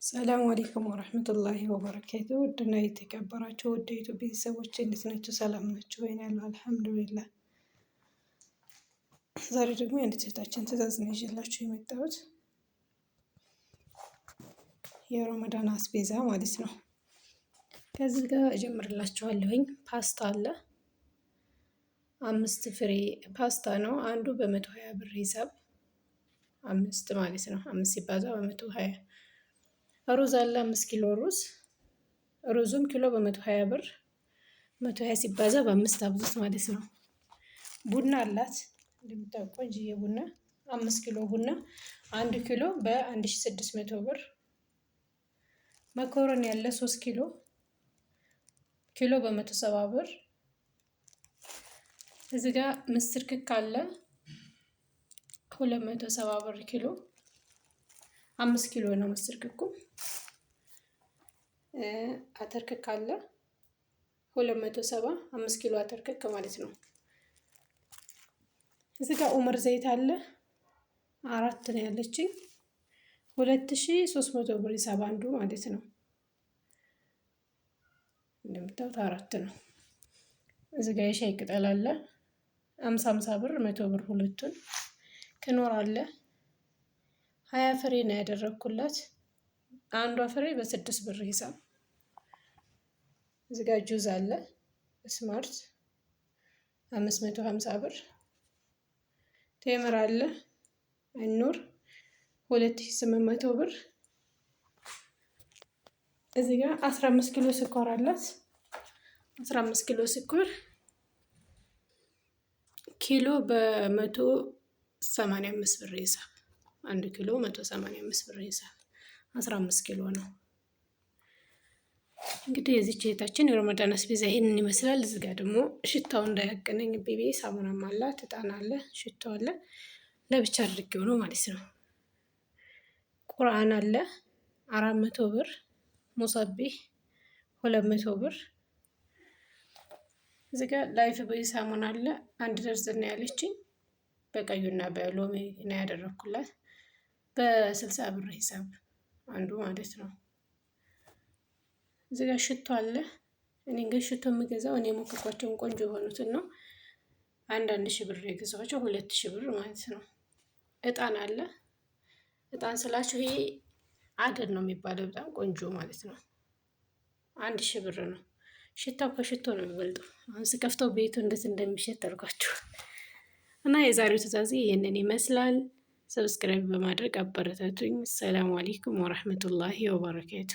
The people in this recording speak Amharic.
ሰላም አለይኩም ወረህመቱላሂ ወበረካቱ። ውድና የተከበራችሁ ውድ የዩቲዩብ ቤተሰቦች እንዴት ናችሁ? ሰላም ናችሁ ወይ? ያለው አልሐምዱሊላህ። ዛሬ ደግሞ የአንዲት እህታችን ትዕዛዝ ነው ይዤላችሁ የመጣሁት የረመዳን አስቤዛ ማለት ነው። ከዚህ ጋር እጀምርላችኋለሁኝ። ፓስታ አለ 5 ፍሬ ፓስታ ነው። አንዱ በ120 ብር ሂሳብ 5 ማለት ነው። 5 ሲባዛ በ120። ሩዝ አለ 5 ኪሎ ሩዝ። ሩዙም ኪሎ በ120 ብር 120 ሲባዛ በ5 አብዙት ማለት ነው። ቡና አላት እንደምታውቁ ቆንጆዬ ቡና 5 ኪሎ ቡና 1 ኪሎ በ1600 ብር። መኮረኒ ያለ 3 ኪሎ ኪሎ በ170 ብር። እዚህ ጋር ምስር ክክ አለ 270 ብር ኪሎ 5 ኪሎ ነው ምስር ክኩ። አተር ክክ አለ 270 5 ኪሎ አተር ክክ ማለት ነው። እዚህ ጋር ኡመር ዘይት አለ 4 ነው ያለችኝ 2300 ብር ሂሳብ አንዱ ማለት ነው። እንደምታዩት 4 ነው። እዚህ ጋር የሻይ ቅጠል አለ 50 ብር 100 ብር ሁለቱን። ክኖር አለ 20 ፍሬ ነው ያደረኩላት አንዷ ፍሬ በ6 ብር ሂሳብ። እዚህ ጋር ጁዝ አለ ስማርት 550 ብር። ቴምር አለ ኑር 2800 ብር። እዚህ ጋር 15 ኪሎ ስኳር አላት 15 ኪሎ ስኳር ኪሎ በ185 ብር ሂሳብ 1 ኪሎ 185 ብር ሂሳብ 15 ኪሎ ነው። እንግዲህ የዚች እህታችን የረመዳን አስቤዛ ይሄንን ይመስላል። እዚህ ጋር ደግሞ ሽታው እንዳያገናኝ ቤቢ ሳሙናም አላት፣ እጣን አለ፣ ሽታው አለ። ለብቻ አድርጌው ነው ማለት ነው። ቁርአን አለ 400 ብር። ሙሰቢህ 200 ብር። እዚህ ጋር ላይፍ ቦይ ሳሙና አለ 1 ደርዘን ነው ያለችኝ። በቀዩና በሎሚ ነው ያደረኩላት በ60 ብር ሂሳብ አንዱ ማለት ነው። እዚህ ጋር ሽቶ አለ። እኔ ግን ሽቶ የምገዛው እኔ የሞከርኳቸውን ቆንጆ የሆኑትን ነው። 1 ሺህ ብር የገዛኋቸው 2000 ብር ማለት ነው። እጣን አለ። እጣን ስላችሁ ይሄ አደን ነው የሚባለው በጣም ቆንጆ ማለት ነው። 1000 ብር ነው። ሽታው ከሽቶ ነው የሚበልጠው። አሁን ስከፍተው ቤቱ እንዴት እንደሚሸት አልኳችሁ። እና የዛሬው ትዕዛዝ ይህንን ይመስላል። ሰብስክራይብ በማድረግ አበረታቱኝ። ሰላም አለይኩም ወራህመቱላሂ ወበረካቱ።